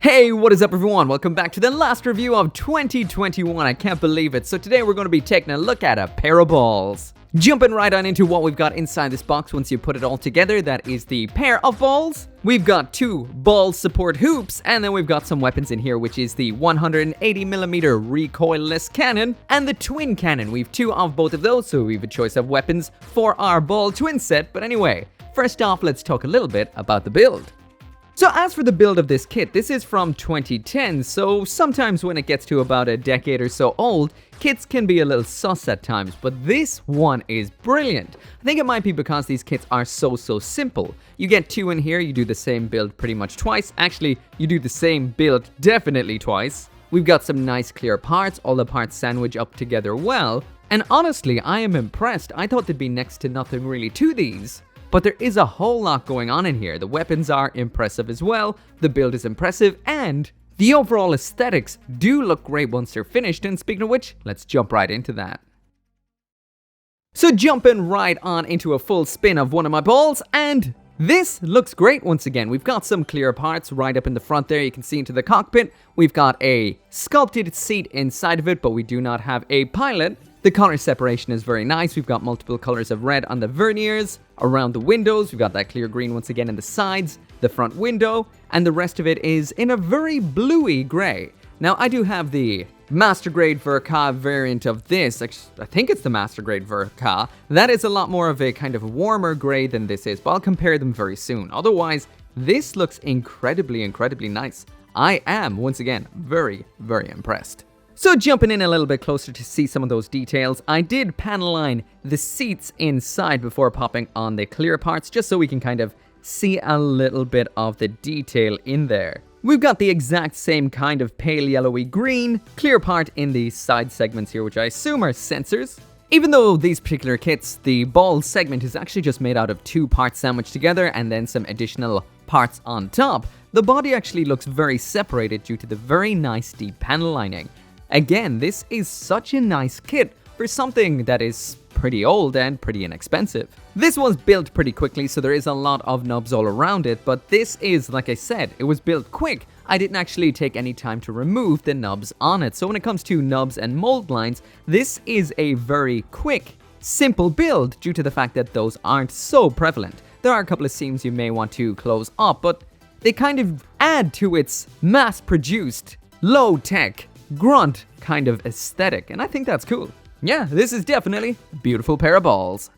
Hey, what is up everyone? Welcome back to the last review of 2021. I can't believe it. So today we're going to be taking a look at a pair of balls. Jumping right on into what we've got inside this box once you put it all together, that is the pair of balls. We've got two ball support hoops, and then we've got some weapons in here, which is the 180mm recoilless cannon and the twin cannon. We've two of both of those, so we have a choice of weapons for our ball twin set. But anyway, first off, let's talk a little bit about the build. So as for the build of this kit, this is from 2010, so sometimes when it gets to about a decade or so old, kits can be a little sus at times, but this one is brilliant. I think it might be because these kits are so simple. You get two in here, you do the same build pretty much twice. Actually, you do the same build definitely twice. We've got some nice clear parts, all the parts sandwich up together well, and honestly, I am impressed. I thought there'd be next to nothing really to these. But there is a whole lot going on in here. The weapons are impressive as well, the build is impressive, and the overall aesthetics do look great once they're finished. And speaking of which, let's jump right into that. So jumping right on into a full spin of one of my balls, and this looks great once again. We've got some clear parts right up in the front there. You can see into the cockpit. We've got a sculpted seat inside of it, but we do not have a pilot. The color separation is very nice. We've got multiple colors of red on the verniers, around the windows. We've got that clear green once again in the sides, the front window, and the rest of it is in a very bluey gray. Now, I do have the Master Grade Verka variant of this. Actually, I think it's the Master Grade Verka. That is a lot more of a kind of warmer gray than this is, but I'll compare them very soon. Otherwise, this looks incredibly nice. I am, once again, very impressed. So jumping in a little bit closer to see some of those details, I did panel line the seats inside before popping on the clear parts, just so we can kind of see a little bit of the detail in there. We've got the exact same kind of pale yellowy green clear part in the side segments here, which I assume are sensors. Even though these particular kits, the ball segment is actually just made out of two parts sandwiched together and then some additional parts on top, the body actually looks very separated due to the very nice deep panel lining. Again, this is such a nice kit for something that is pretty old and pretty inexpensive. This was built pretty quickly, so there is a lot of nubs all around it, but this is, like I said, it was built quick. I didn't actually take any time to remove the nubs on it, so when it comes to nubs and mold lines, this is a very quick, simple build due to the fact that those aren't so prevalent. There are a couple of seams you may want to close up, but they kind of add to its mass-produced, low-tech, grunt kind of aesthetic, and I think that's cool. Yeah, this is definitely a beautiful pair of balls.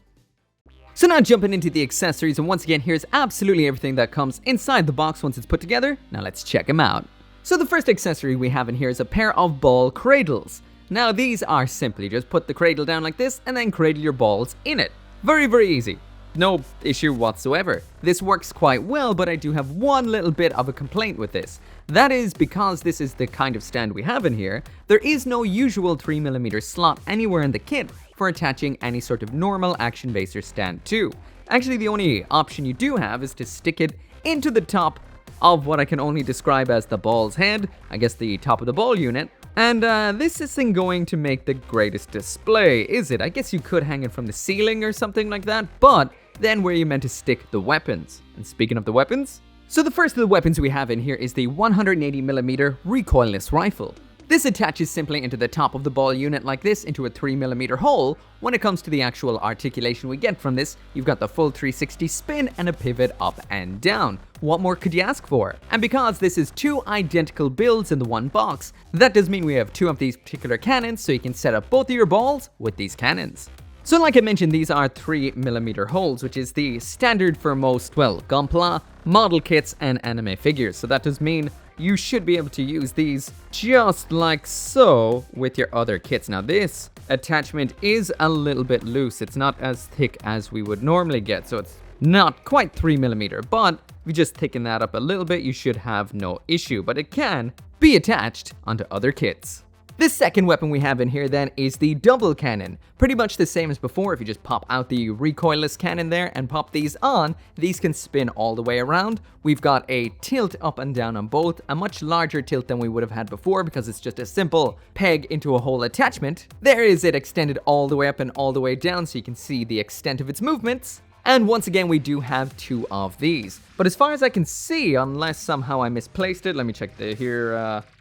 So now jumping into the accessories, and once again, here's absolutely everything that comes inside the box once it's put together. Now let's check them out. So the first accessory we have in here is a pair of ball cradles. Now these are simply just put the cradle down like this and then cradle your balls in it. Very easy. No issue whatsoever. This works quite well, but I do have one little bit of a complaint with this. That is because this is the kind of stand we have in here, there is no usual 3mm slot anywhere in the kit for attaching any sort of normal action baser stand to. Actually, the only option you do have is to stick it into the top of what I can only describe as the ball's head, I guess the top of the ball unit. And this isn't going to make the greatest display, is it? I guess you could hang it from the ceiling or something like that, but then where are you meant to stick the weapons? And speaking of the weapons, so the first of the weapons we have in here is the 180mm recoilless rifle. This attaches simply into the top of the ball unit like this into a 3mm hole. When it comes to the actual articulation we get from this, you've got the full 360 spin and a pivot up and down. What more could you ask for? And because this is two identical builds in the one box, that does mean we have two of these particular cannons, so you can set up both of your balls with these cannons. So like I mentioned, these are 3mm holes, which is the standard for most, well, gunpla, model kits, and anime figures. So that does mean you should be able to use these just like so with your other kits. Now this attachment is a little bit loose. It's not as thick as we would normally get, so it's not quite 3mm, but if you just thicken that up a little bit, you should have no issue, but it can be attached onto other kits. The second weapon we have in here then is the double cannon. Pretty much the same as before. If you just pop out the recoilless cannon there and pop these on, these can spin all the way around. We've got a tilt up and down on both, a much larger tilt than we would have had before because it's just a simple peg into a hole attachment. There is it extended all the way up and all the way down so you can see the extent of its movements. And once again, we do have 2 of these. But as far as I can see, unless somehow I misplaced it, let me check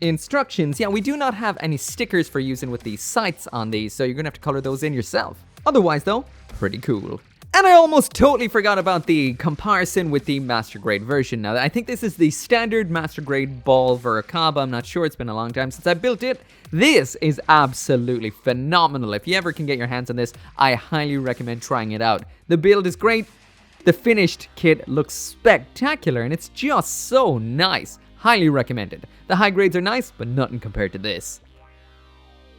instructions. Yeah, we do not have any stickers for using with these sights on these, so you're gonna have to color those in yourself. Otherwise though, pretty cool. And I almost totally forgot about the comparison with the Master Grade version. Now, I think this is the standard Master Grade ball Veracaba. I'm not sure, it's been a long time since I built it. This is absolutely phenomenal. If you ever can get your hands on this, I highly recommend trying it out. The build is great, the finished kit looks spectacular, and it's just so nice. Highly recommended. The high grades are nice, but nothing compared to this.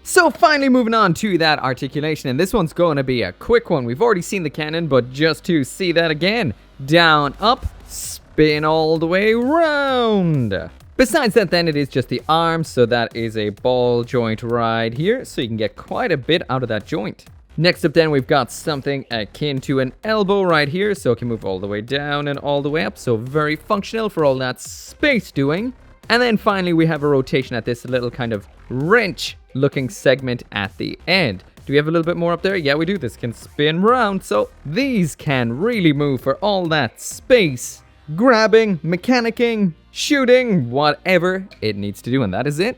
So finally moving on to that articulation, and this one's going to be a quick one. We've already seen the cannon, but just to see that again. Down, up, spin all the way round. Besides that, then it is just the arms, so that is a ball joint right here, so you can get quite a bit out of that joint. Next up then, we've got something akin to an elbow right here, so it can move all the way down and all the way up, so very functional for all that space doing. And then finally, we have a rotation at this little kind of wrench looking segment at the end. Do we have a little bit more up there? Yeah, we do. This can spin round, so these can really move for all that space. Grabbing, mechanicking, shooting, whatever it needs to do, and that is it.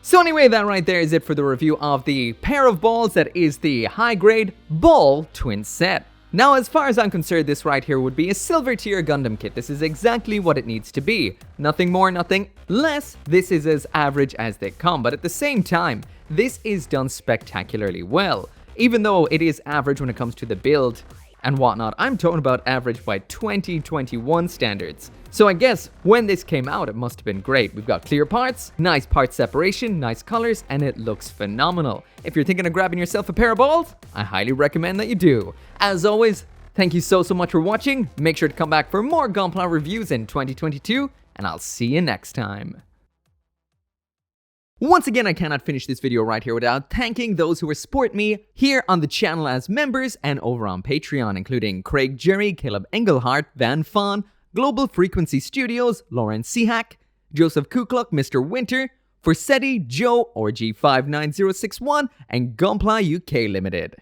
So anyway, that right there is it for the review of the pair of balls that is the high grade ball twin set. Now, as far as I'm concerned, this right here would be a silver tier Gundam kit. This is exactly what it needs to be. Nothing more, nothing less. This is as average as they come, but at the same time, this is done spectacularly well. Even though it is average when it comes to the build and whatnot, I'm talking about average by 2021 standards. So I guess when this came out, it must have been great. We've got clear parts, nice part separation, nice colors, and it looks phenomenal. If you're thinking of grabbing yourself a pair of balls, I highly recommend that you do. As always, thank you so much for watching. Make sure to come back for more Gunpla reviews in 2022, and I'll see you next time. Once again, I cannot finish this video right here without thanking those who support me here on the channel as members and over on Patreon, including Craig Jerry, Caleb Engelhardt, Van Fawn, Global Frequency Studios, Lauren Seahack, Joseph Kukluk, Mr. Winter, Forsetti, Joe, or G59061, and Gunpla UK Limited.